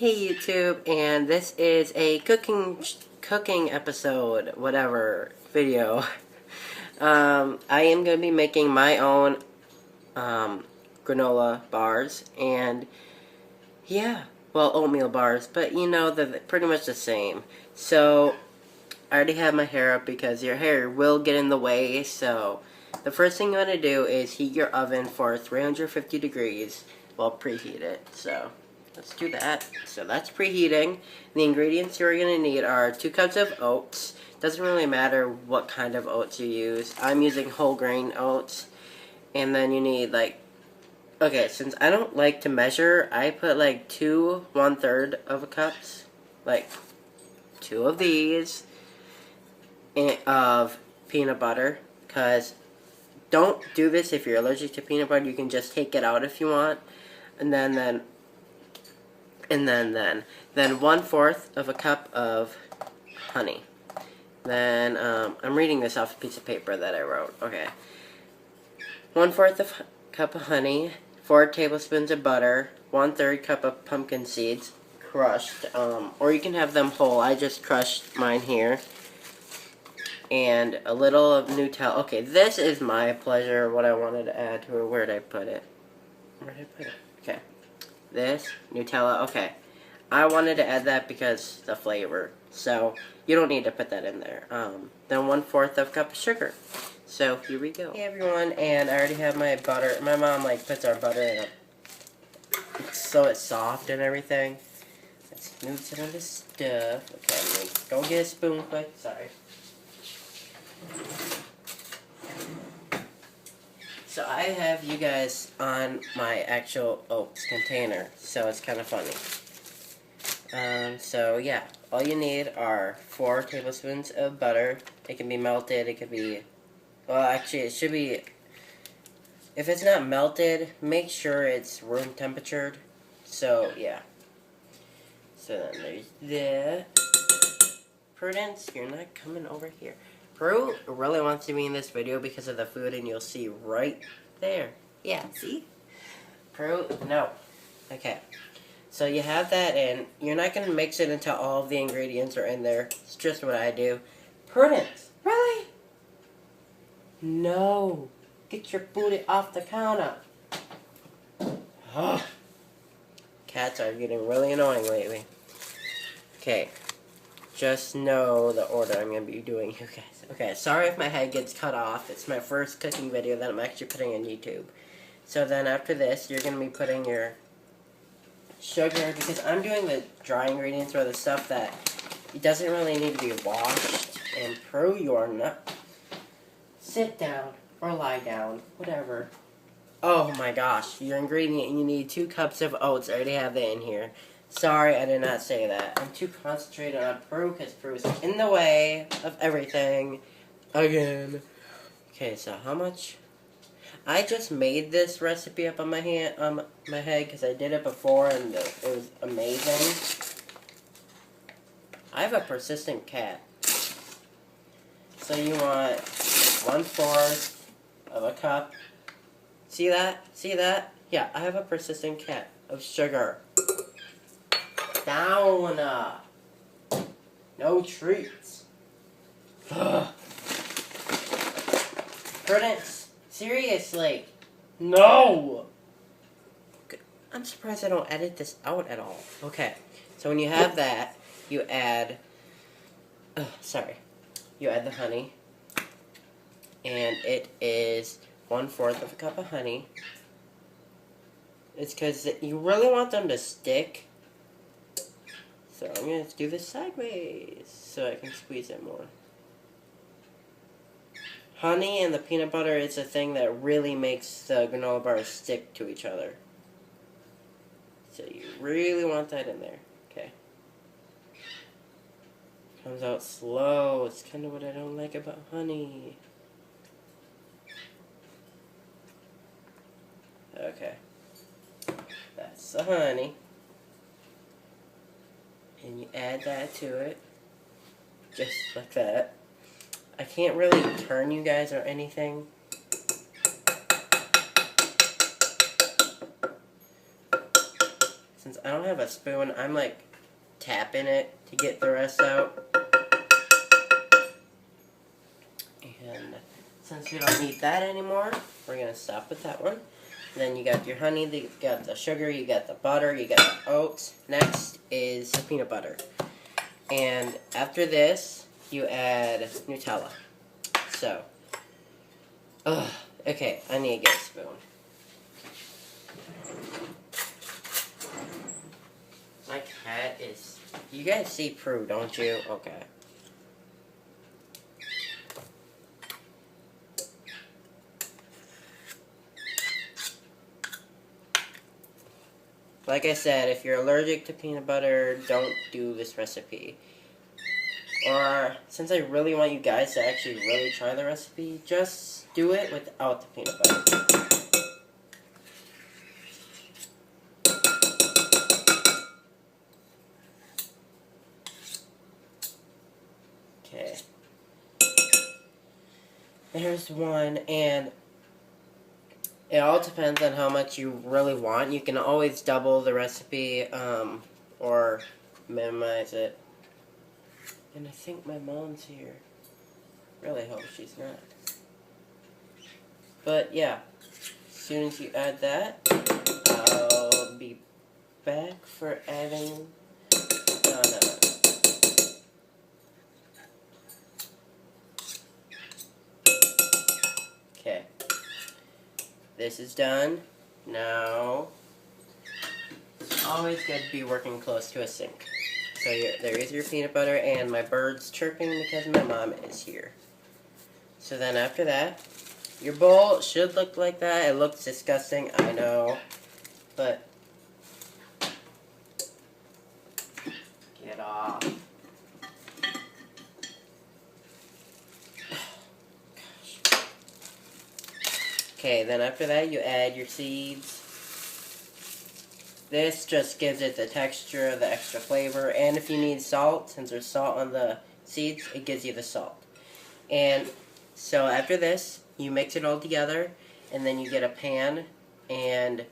Hey YouTube, and this is a cooking episode, whatever, video. I am going to be making my own granola bars, and yeah, well, oatmeal bars, but you know, they're pretty much the same. So, I already have my hair up because your hair will get in the way, so the first thing you want to do is heat your oven for 350 degrees, well, preheat it, so let's do that. So that's preheating. The ingredients you're going to need are 2 cups of oats. Doesn't really matter what kind of oats you use. I'm using whole grain oats. And then you need okay, since I don't like to measure, I put like 2 1/3 of a cups. Like 2 of these of peanut butter. Because don't do this if you're allergic to peanut butter. You can just take it out if you want. And then 1/4 of a cup of honey. Then, I'm reading this off a piece of paper that I wrote. Okay. 1/4 of a cup of honey, 4 tablespoons of butter, 1/3 cup of pumpkin seeds, crushed, or you can have them whole. I just crushed mine here. And a little of Nutella. Okay, this is my pleasure, what I wanted to add to it. Where did I put it? Okay. This, Nutella, okay. I wanted to add that because the flavor. So, you don't need to put that in there. Then 1/4 of a cup of sugar. So, here we go. Hey everyone, and I already have my butter. My mom, puts our butter in it so it's soft and everything. Let's move some of this stuff. Okay, I'm gonna go get a spoon quick. Sorry. So I have you guys on my actual oats container, so it's kind of funny. So yeah, all you need are 4 tablespoons of butter. It can be melted, it could be, well actually it should be, if it's not melted, make sure it's room temperatured. So yeah. So then there's that. Prudence, you're not coming over here. Prue really wants to be in this video because of the food, and you'll see right there. Yeah, see? Prue, no. Okay. So you have that in. You're not going to mix it until all of the ingredients are in there. It's just what I do. Prudence, really? No. Get your booty off the counter. Ugh. Cats are getting really annoying lately. Okay. Just know the order I'm going to be doing, you guys. Okay, sorry if my head gets cut off. It's my first cooking video that I'm actually putting on YouTube. So then after this, you're going to be putting your sugar, because I'm doing the dry ingredients, or the stuff that it doesn't really need to be washed. And Prue, you are not. Sit down or lie down, whatever. Oh my gosh, your ingredient, you need 2 cups of oats. I already have that in here. Sorry, I did not say that. I'm too concentrated on Prue because Prue is in the way of everything. Again. Okay, so how much? I just made this recipe up on my head because I did it before and it was amazing. I have a persistent cat. So you want 1/4 of a cup. See that? See that? Yeah, I have a persistent cat of sugar. Down. No treats. Prudence, seriously. No. I'm surprised I don't edit this out at all. Okay, so when you have that, you add, you add the honey, and it is 1/4 of a cup of honey. It's because you really want them to stick. So I'm going to do this sideways so I can squeeze it more. Honey and the peanut butter is a thing that really makes the granola bars stick to each other. So you really want that in there. Okay. Comes out slow. It's kind of what I don't like about honey. Okay. That's the honey. And you add that to it, just like that. I can't really turn you guys or anything. since I don't have a spoon, I'm like tapping it to get the rest out. And since we don't need that anymore, we're going to stop with that one. Then you got your honey, you got the sugar, you got the butter, you got the oats. Next is the peanut butter. And after this, you add Nutella. So, okay, I need to get a spoon. My cat is... You guys see Prue, don't you? Okay. Like I said, if you're allergic to peanut butter, don't do this recipe. Or, since I really want you guys to actually really try the recipe, just do it without the peanut butter. Okay. There's one, and it all depends on how much you really want. You can always double the recipe, or minimize it. And I think my mom's here. Really hope she's not. But yeah, as soon as you add that, I'll be back for adding... No. Okay. This is done. Now, it's always good to be working close to a sink. So there is your peanut butter, and my bird's chirping because my mom is here. So then after that, your bowl should look like that. It looks disgusting, I know. But, get off. Okay, then after that, you add your seeds. This just gives it the texture, the extra flavor, and if you need salt, since there's salt on the seeds, it gives you the salt. And so after this, you mix it all together, and then you get a pan, and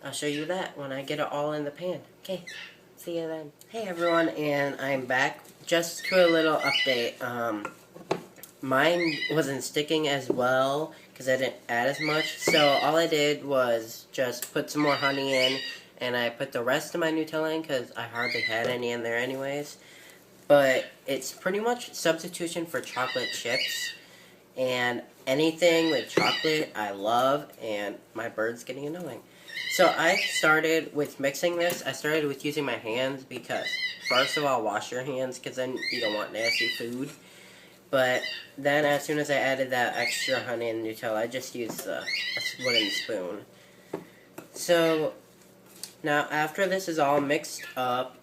I'll show you that when I get it all in the pan. Okay, see you then. Hey everyone, and I'm back. Just to a little update. Mine wasn't sticking as well because I didn't add as much, so all I did was just put some more honey in, and I put the rest of my Nutella in because I hardly had any in there anyways. But it's pretty much substitution for chocolate chips. And anything with chocolate I love, and my bird's getting annoying. So I started with mixing this. I started with using my hands because, first of all, wash your hands because then you don't want nasty food. But then as soon as I added that extra honey and Nutella, I just used a wooden spoon. So now after this is all mixed up,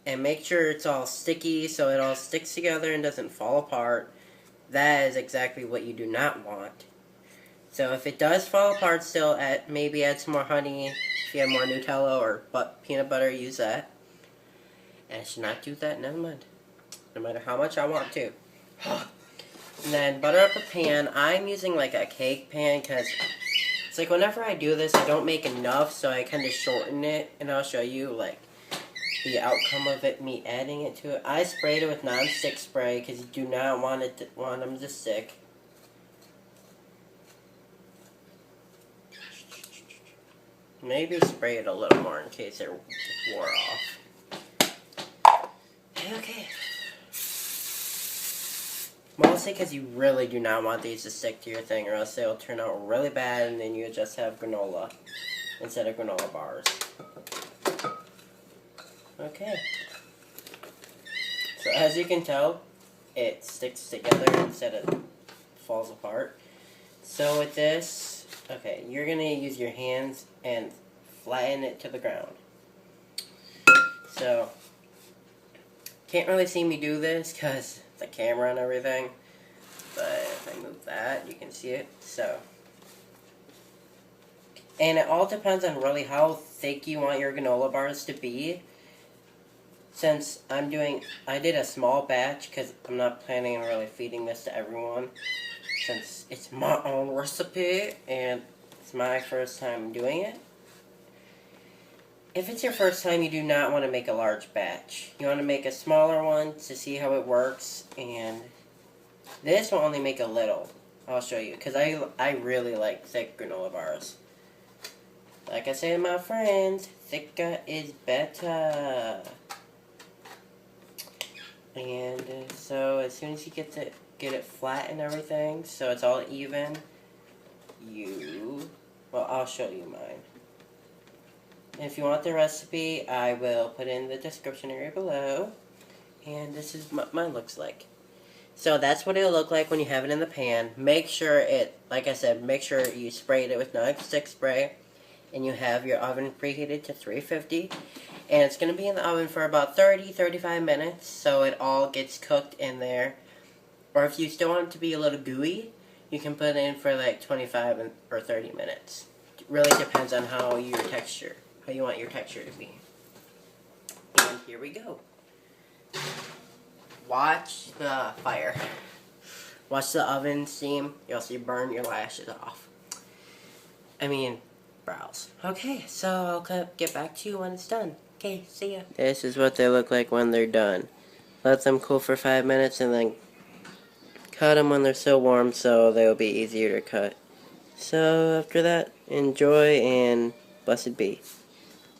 and make sure it's all sticky so it all sticks together and doesn't fall apart, that is exactly what you do not want. So if it does fall apart still, maybe add some more honey. If you have more Nutella or peanut butter, use that. And I should not do that, never mind. No matter how much I want to. And then butter up a pan. I'm using like a cake pan because it's like whenever I do this, I don't make enough, so I kind of shorten it. And I'll show you like the outcome of it, me adding it to it. I sprayed it with non-stick spray because you do not want them to stick. Maybe spray it a little more in case it wore off. Okay. Mostly because you really do not want these to stick to your thing, or else they'll turn out really bad, and then you just have granola instead of granola bars. Okay. So as you can tell, it sticks together instead of falls apart. So with this, okay, you're going to use your hands and flatten it to the ground. So, can't really see me do this because the camera and everything. But if I move that, you can see it. So, and it all depends on really how thick you want your granola bars to be. Since I did a small batch because I'm not planning on really feeding this to everyone. Since it's my own recipe and it's my first time doing it. if it's your first time, you do not want to make a large batch. You want to make a smaller one to see how it works, and this will only make a little. I'll show you, because I really like thick granola bars. Like I say to my friends, thicker is better. And so as soon as you get it flat and everything, so it's all even, well, I'll show you mine. And if you want the recipe, I will put in the description area below. And this is what mine looks like. So that's what it'll look like when you have it in the pan. Make sure like I said, make sure you sprayed it with non-stick spray. And you have your oven preheated to 350. And it's going to be in the oven for about 30-35 minutes. So it all gets cooked in there. Or if you still want it to be a little gooey, you can put it in for like 25 or 30 minutes. It really depends on how you want your texture to be. And here we go. Watch the fire. Watch the oven steam. You'll see burn your lashes off. I mean, brows. Okay, so I'll get back to you when it's done. Okay, see ya. This is what they look like when they're done. Let them cool for 5 minutes and then cut them when they're still warm so they'll be easier to cut. So after that, enjoy and blessed be.